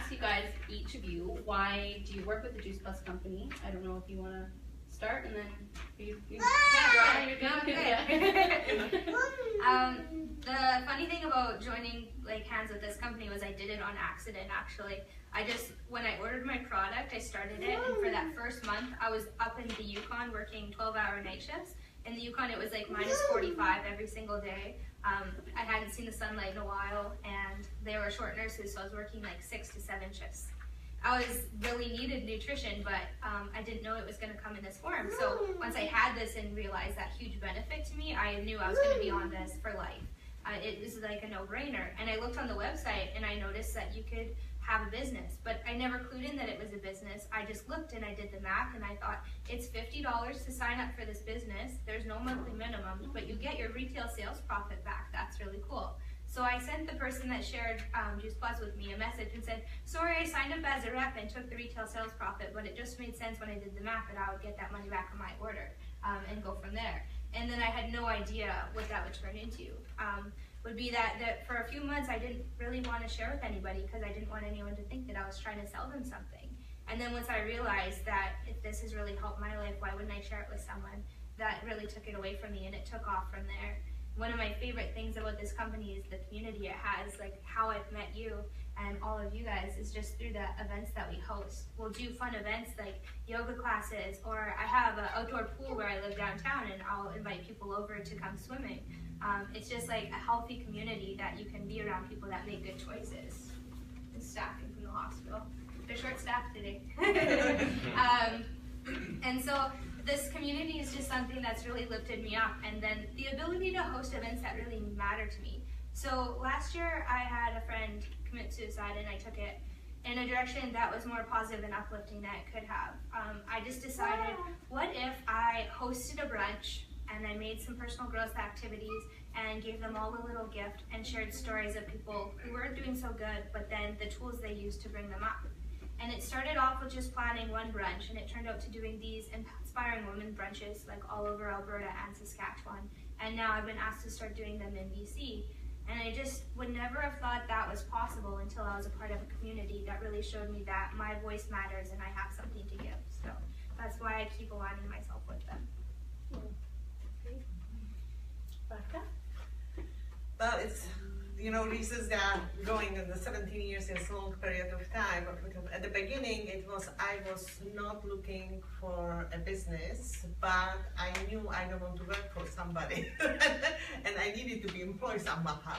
ask you guys, each of you, why do you work with the Juice Plus company? I don't know if you want to start, and then you The funny thing about joining hands with this company was I did it on accident. Actually, when I ordered my product, I started it, and for that first month, I was up in the Yukon working 12-hour night shifts. In the Yukon, it was like minus 45 every single day. I hadn't seen the sunlight in a while, and they were short nurses, so I was working like 6 to 7 shifts. I really needed nutrition, but I didn't know it was going to come in this form. So once I had this and realized that huge benefit to me, I knew I was going to be on this for life. It was like a no-brainer. And I looked on the website and I noticed that you could have a business, but I never clued in that it was a business. I just looked and I did the math and I thought, it's $50 to sign up for this business. There's no monthly minimum, but you get your retail sales profit back. That's really cool. So I sent the person that shared Juice Plus with me a message and said, sorry, I signed up as a rep and took the retail sales profit, but it just made sense when I did the math that I would get that money back on my order and go from there. And then I had no idea what that would turn into. Would be that for a few months I didn't really want to share with anybody because I didn't want anyone to think that I was trying to sell them something. And then once I realized that if this has really helped my life, why wouldn't I share it with someone? That really took it away from me, and it took off from there. One of my favorite things about this company is the community it has, like how I've met you and all of you guys is just through the events that we host. We'll do fun events like yoga classes, or I have an outdoor pool where I live downtown and I'll invite people over to come swimming. It's just like a healthy community that you can be around people that make good choices. And staffing from the hospital. They're short staffed today. And so this community is just something that's really lifted me up, and then the ability to host events that really matter to me. So last year I had a friend commit suicide, and I took it in a direction that was more positive and uplifting than it could have. I just decided, what if I hosted a brunch and I made some personal growth activities and gave them all a little gift and shared stories of people who weren't doing so good, but then the tools they used to bring them up. And it started off with just planning one brunch, and it turned out to doing these inspiring women brunches like all over Alberta and Saskatchewan. And now I've been asked to start doing them in BC. And I just would never have thought that was possible until I was a part of a community that really showed me that my voice matters and I have something to give. So that's why I keep aligning myself with them. Well, it's, this is going in the 17 years in a long period of time. At the beginning, I was not looking for a business, but I knew I don't want to work for somebody, and I needed to be employed somehow.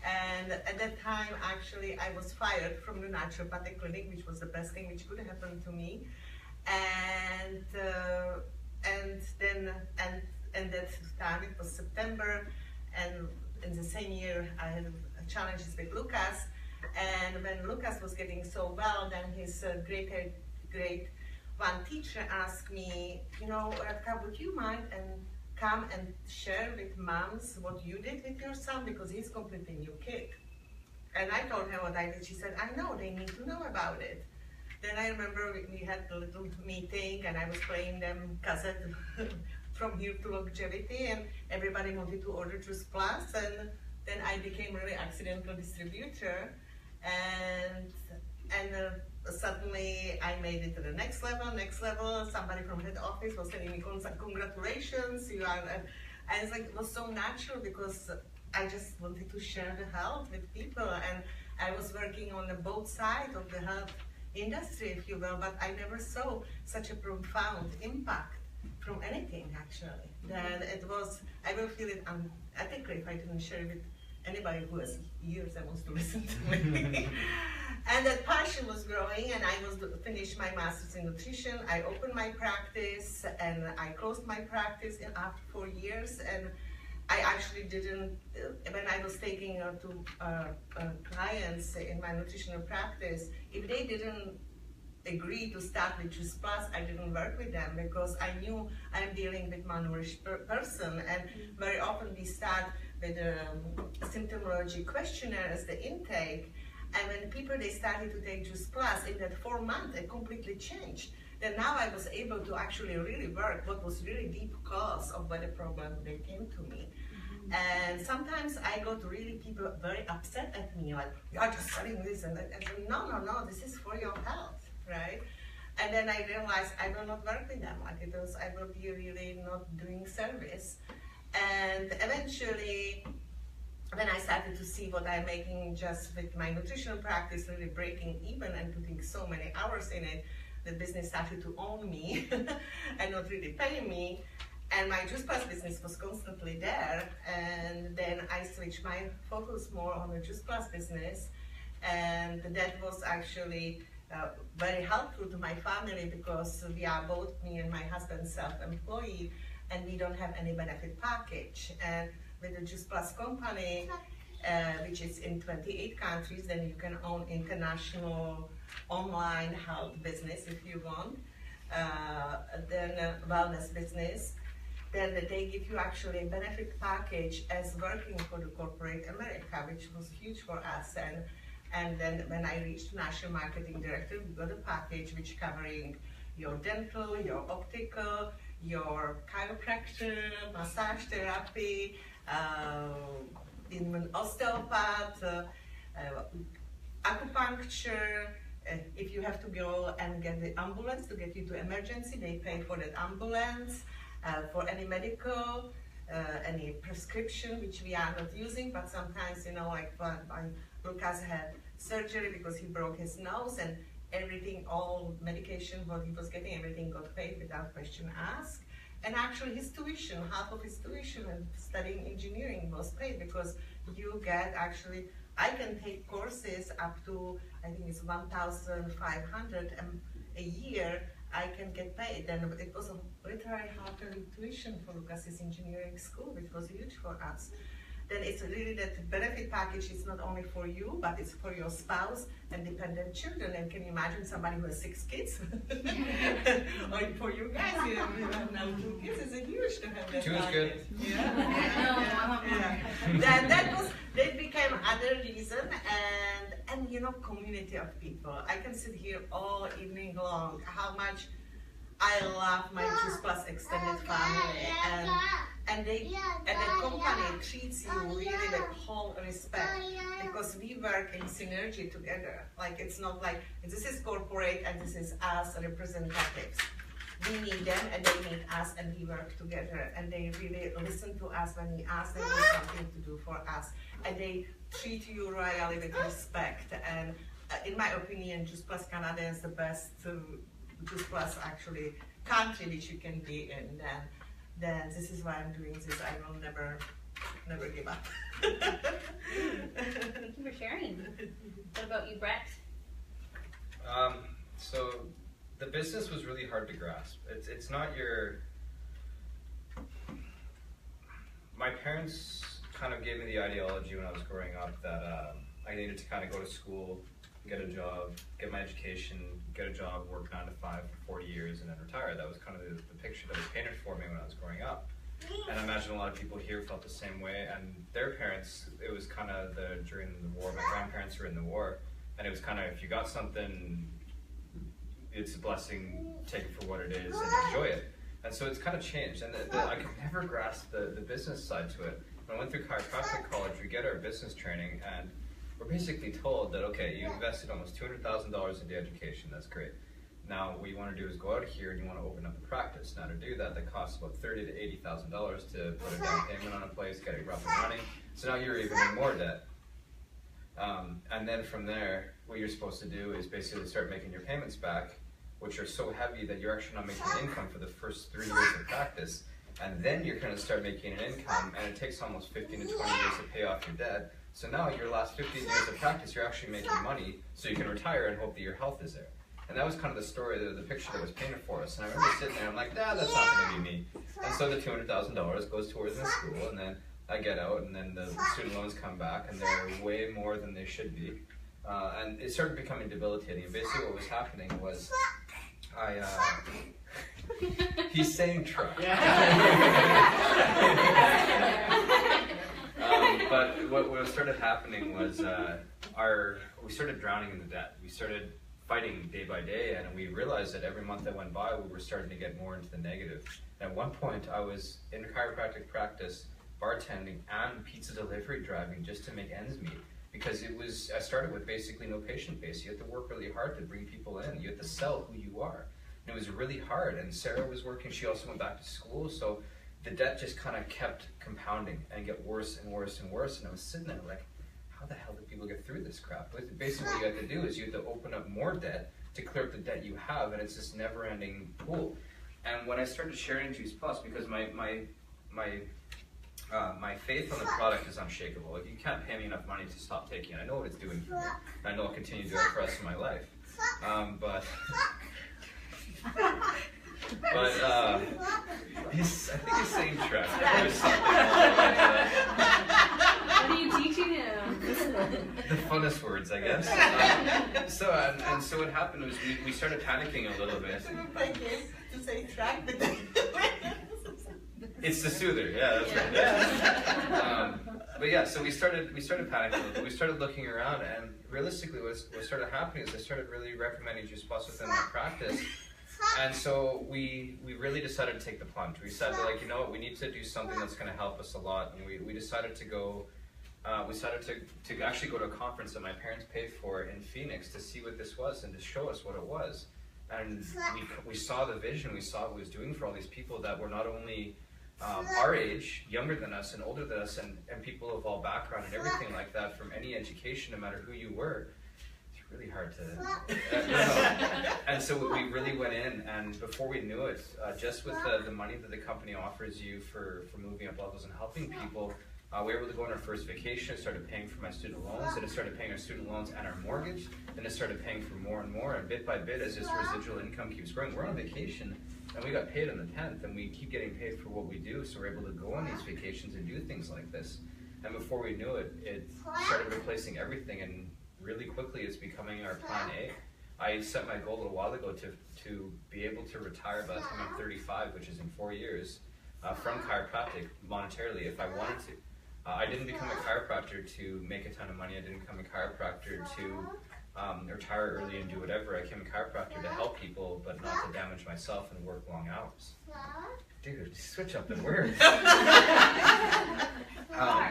And at that time, actually, I was fired from the naturopathic clinic, which was the best thing which could happen to me. And that time, it was September, and in the same year I had challenges with Lucas, and when Lucas was getting so well, then his grade one teacher asked me, Radka, would you mind and come and share with moms what you did with your son, because he's completely new kid. And I told her what I did. She said, I know, they need to know about it. Then I remember we had a little meeting, and I was playing them cassette from here to longevity, and everybody wanted to order Juice Plus, and then I became really accidental distributor, and suddenly I made it to the next level. Somebody from head office was telling me, congratulations, you are, and it's like, it was so natural because I just wanted to share the health with people, and I was working on both sides of the health industry, if you will, but I never saw such a profound impact from anything, actually. Then it was, I will feel it unethical if I didn't share it with anybody who has ears and wants to listen to me. And that passion was growing, and I was finished my master's in nutrition. I opened my practice, and I closed my practice after 4 years, and I actually didn't, when I was taking to clients in my nutritional practice, if they didn't agree to start with Juice Plus, I didn't work with them, because I knew I'm dealing with malnourished person, and very often we start with a symptomology questionnaire as the intake, and when people, they started to take Juice Plus, in that 4 months, it completely changed. Then now I was able to actually really work what was really deep cause of why the problem they came to me. And sometimes I got really people very upset at me, like, you are just selling this and that. I said, no, this is for your health, right? And then I realized I will not work with them, like I will be really not doing service. And eventually, then I started to see what I'm making just with my nutritional practice, really breaking even and putting so many hours in it. The business started to own me and not really pay me. And my Juice Plus business was constantly there. And then I switched my focus more on the Juice Plus business. And that was actually very helpful to my family because we are both, me and my husband, self-employed, and we don't have any benefit package. And with the Juice Plus company, which is in 28 countries, then you can own international online health business if you want, then a wellness business. Then they give you actually a benefit package as working for the corporate America, which was huge for us. And then when I reached National Marketing Director, we got a package which covering your dental, your optical, your chiropractor, massage therapy, even osteopath, acupuncture. If you have to go and get the ambulance to get you to emergency, they pay for that ambulance. For any medical, any prescription, which we are not using, but sometimes, like when Lucas had surgery because he broke his nose, and everything, all medication, what he was getting, everything got paid without question asked. And actually his tuition, half of his tuition and studying engineering was paid because you get actually, I can take courses up to, I think it's 1,500 a year, I can get paid. And it was a literally half-yearly tuition for Lucas's engineering school, which was huge for us. Then it's really that benefit package is not only for you, but it's for your spouse and dependent children. And can you imagine somebody who has 6 kids? Or for you guys, you have now 2 kids, it's a huge to have that. 2 is good. That became other reason, and community of people. I can sit here all evening long, how much I love my Juice Plus extended family, and the company treats you really with whole respect because we work in synergy together. Like it's not like this is corporate and this is us representatives. We need them and they need us, and we work together, and they really listen to us when we ask them for something to do for us, and they treat you royally with respect. And in my opinion, Juice Plus Canada is the best Juice Plus actually country which you can be in. Then this is why I'm doing this. I will never give up. Thank you for sharing. What about you, Brett? So the business was really hard to grasp. It's not your. My parents kind of gave me the ideology when I was growing up that I needed to kind of go to school, get a job, get my education, get a job, work 9 to 5 for 40 years, and then retire. That was kind of the picture that was painted for me when I was growing up. And I imagine a lot of people here felt the same way. And their parents, it was kind of during the war. My grandparents were in the war, and it was kind of, if you got something, it's a blessing, take it for what it is and enjoy it. And so it's kind of changed, and I could never grasp the business side to it. When I went through chiropractic college, we get our business training, and we're basically told that, okay, you invested almost $200,000 in the education, that's great. Now what you want to do is go out here and you want to open up a practice. Now to do that, that costs about $30,000 to $80,000 to put a down payment on a place, get it up and running. So now you're even in more debt. And then from there, what you're supposed to do is basically start making your payments back, which are so heavy that you're actually not making income for the first 3 years of practice. And then you're going to start making an income, and it takes almost 15 to 20 years to pay off your debt. So now your last 15 years of practice, you're actually making money so you can retire and hope that your health is there. And that was kind of the story, the picture that was painted for us. And I remember sitting there, I'm like, nah, that's not going to be me. And so the $200,000 goes towards my school, and then I get out, and then the student loans come back, and they're way more than they should be. And it started becoming debilitating. And basically what was happening was he's saying truck. But what started happening was we started drowning in the debt. We started fighting day by day, and we realized that every month that went by, we were starting to get more into the negative. And at one point, I was in chiropractic practice bartending and pizza delivery driving just to make ends meet. Because I started with basically no patient base. You have to work really hard to bring people in. You have to sell who you are. And it was really hard. And Sarah was working. She also went back to school. So the debt just kind of kept compounding and get worse and worse and worse. And I was sitting there like, how the hell do people get through this crap? But basically what you have to do is you have to open up more debt to clear up the debt you have. And it's this never-ending pool. And when I started sharing Juice Plus, because my faith on the product is unshakable. Like, you can't pay me enough money to stop taking it. I know what it's doing for me. I know I'll continue to do it for the rest of my life. I think he's saying track. What are you teaching him? The funnest words, I guess. So what happened was we started panicking a little bit. To say track, but it's the soother, yeah, that's right. Yeah. But yeah, so we started panicking a little bit. We started looking around, and realistically, what started happening is I started really recommending Juice Plus within my practice. And so we really decided to take the plunge. We said, like, you know what, we need to do something that's going to help us a lot. And we decided to go. We decided to actually go to a conference that my parents paid for in Phoenix to see what this was and to show us what it was. And we saw the vision. We saw what it was doing for all these people that were not only our age, younger than us and older than us, and people of all background and everything like that, from any education, no matter who you were. It's really hard to... And so we really went in, and before we knew it, just with the money that the company offers you for moving up levels and helping people, we were able to go on our first vacation. It started paying for my student loans, and it started paying our student loans and our mortgage. Then it started paying for more and more, and bit by bit, as this residual income keeps growing. We're on vacation, and we got paid on the 10th, and we keep getting paid for what we do, so we're able to go on these vacations and do things like this. And before we knew it, it started replacing everything, and really quickly it's becoming our plan A. I set my goal a little while ago to be able to retire by the time I'm 35, which is in 4 years, from chiropractic monetarily if I wanted to. I didn't become a chiropractor to make a ton of money. I didn't become a chiropractor to retire early and do whatever. I became a chiropractor to help people, but not to damage myself and work long hours. Dude, switch up the words.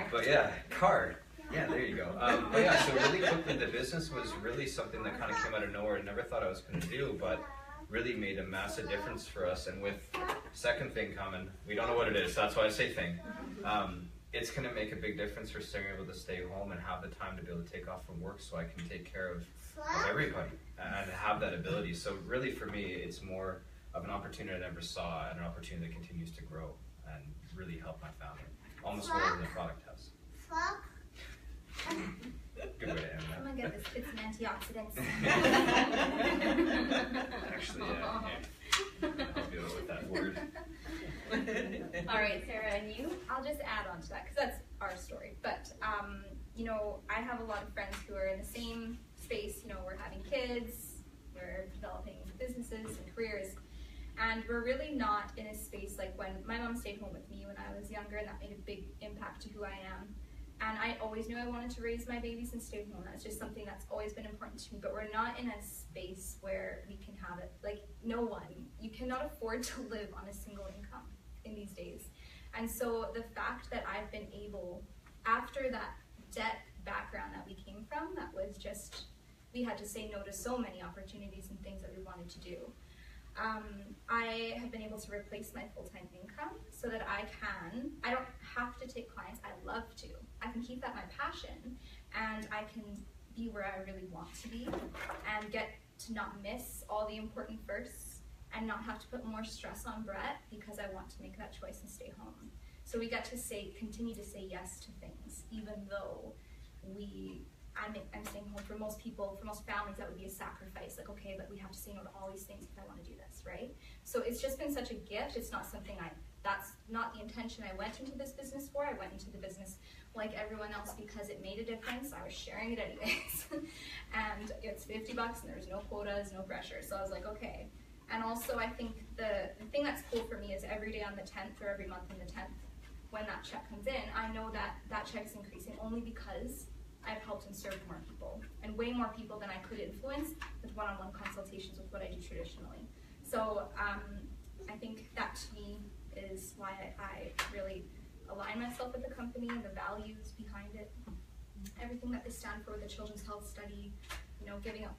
But yeah, card. Yeah, there you go. But yeah, so really quickly, the business was really something that kind of came out of nowhere. I never thought I was going to do, but really made a massive difference for us. And with second thing coming, we don't know what it is. That's why I say thing. It's going to make a big difference for staying able to stay home and have the time to be able to take off from work so I can take care of everybody and have that ability. So really for me, it's more of an opportunity I never saw and an opportunity that continues to grow and really help my family. Almost more than the product has. Good way to end that. Oh my goodness, it's an antioxidant. Actually, yeah. I'll deal with that word. All right, Sarah, and you? I'll just add on to that because that's our story. But, you know, I have a lot of friends who are in the same space. You know, we're having kids, we're developing businesses and careers, and we're really not in a space like when my mom stayed home with me when I was younger, and that made a big impact to who I am. And I always knew I wanted to raise my babies and stay home. That's just something that's always been important to me. But we're not in a space where we can have it. Like, no one. You cannot afford to live on a single income in these days. And so the fact that I've been able, after that debt background that we came from, that was just, we had to say no to so many opportunities and things that we wanted to do. I have been able to replace my full-time income so that I don't have to take clients. I love to. I can keep that my passion, and I can be where I really want to be and get to not miss all the important firsts and not have to put more stress on Brett because I want to make that choice and stay home. So we get to continue to say yes to things, even though I'm staying home. For most people, for most families, that would be a sacrifice. Like, okay, but we have to say no to all these things if I want to do this, right? So it's just been such a gift. It's not something that's not the intention I went into this business for. I went into the business like everyone else because it made a difference. I was sharing it anyways. And it's $50 and there's no quotas, no pressure. So I was like, okay. And also I think the thing that's cool for me is every day on the 10th or every month on the 10th, when that check comes in, I know that that check's increasing only because I've helped and served more people, and way more people than I could influence with one-on-one consultations with what I do traditionally. So I think that to me is why I really align myself with the company and the values behind it, everything that they stand for with the Children's Health Study, you know, giving up,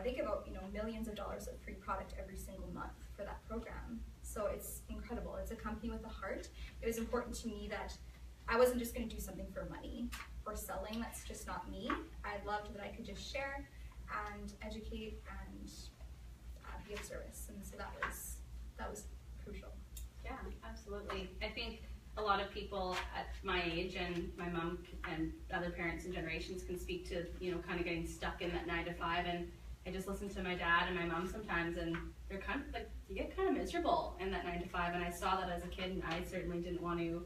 they give out, you know, millions of dollars of free product every single month for that program. So it's incredible. It's a company with a heart. It was important to me that I wasn't just going to do something for money or selling. That's just not me. I loved that I could just share and educate and be of service, and so that was crucial. Yeah, absolutely. I think a lot of people at my age, and my mom and other parents and generations can speak to, you know, kind of getting stuck in that 9 to 5. And I just listen to my dad and my mom sometimes, and they're kind of like, you get kind of miserable in that 9 to 5. And I saw that as a kid, and I certainly didn't want to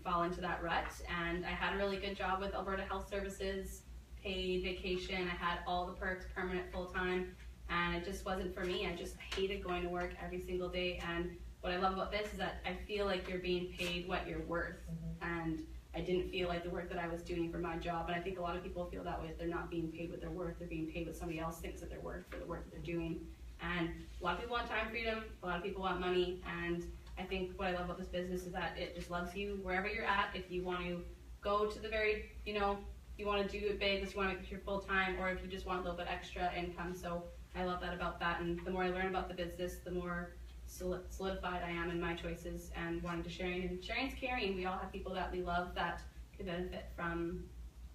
fall into that rut. And I had a really good job with Alberta Health Services, paid vacation. I had all the perks, permanent, full time, and it just wasn't for me. I just hated going to work every single day. And what I love about this is that I feel like you're being paid what you're worth, and I didn't feel like the work that I was doing for my job. And I think a lot of people feel that way, that they're not being paid what they're worth, they're being paid what somebody else thinks that they're worth for the work that they're doing. And a lot of people want time freedom, a lot of people want money, and I think what I love about this business is that it just loves you wherever you're at. If you want to go to the very, you know, you want to do it big, if you want to make it your full time, or if you just want a little bit extra income. So I love that about that, and the more I learn about the business, the more solidified I am in my choices and wanting to sharing. And sharing's caring. We all have people that we love that could benefit from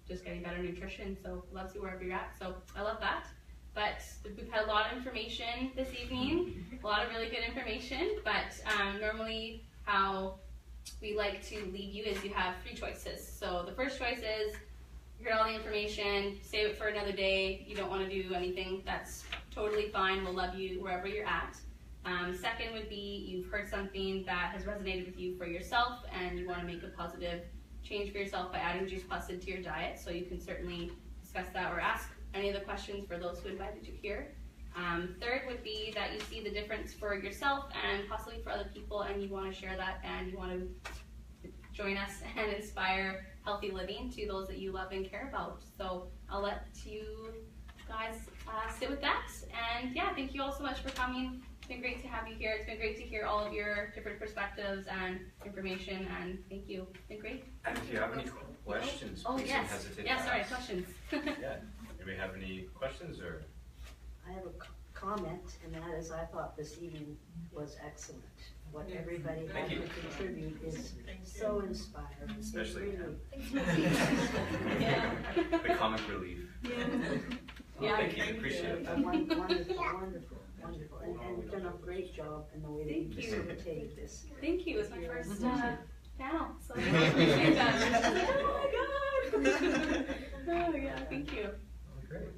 just getting better nutrition. So loves you wherever you're at. So I love that. But we've had a lot of information this evening, a lot of really good information. But normally how we like to leave you is you have 3 choices. So the first choice is you heard all the information, save it for another day. You don't want to do anything, that's totally fine. We'll love you wherever you're at. Second would be you've heard something that has resonated with you for yourself, and you want to make a positive change for yourself by adding Juice Plus into your diet. So you can certainly discuss that or ask any of the questions for those who invited you here. Third would be that you see the difference for yourself and possibly for other people, and you want to share that, and you want to join us and inspire healthy living to those that you love and care about. So I'll let you guys sit with that. And yeah, thank you all so much for coming. It's been great to have you here. It's been great to hear all of your different perspectives and information, and thank you. It's been great. And if you have any questions, oh, please yes. don't hesitate Yeah, to sorry, ask. questions. Yeah. Anybody have any questions or? I have a comment, and that is I thought this evening was excellent. What everybody had to contribute is so inspiring. Especially really, Yeah. The comic relief. Yeah. Well, Yeah. thank you. Appreciate that. wonderful. And you've done a great job in the way that you Thank you. facilitated this. Thank you. It's my Yeah. first panel, so I really appreciate that. Oh my god! Oh yeah, thank you. Great.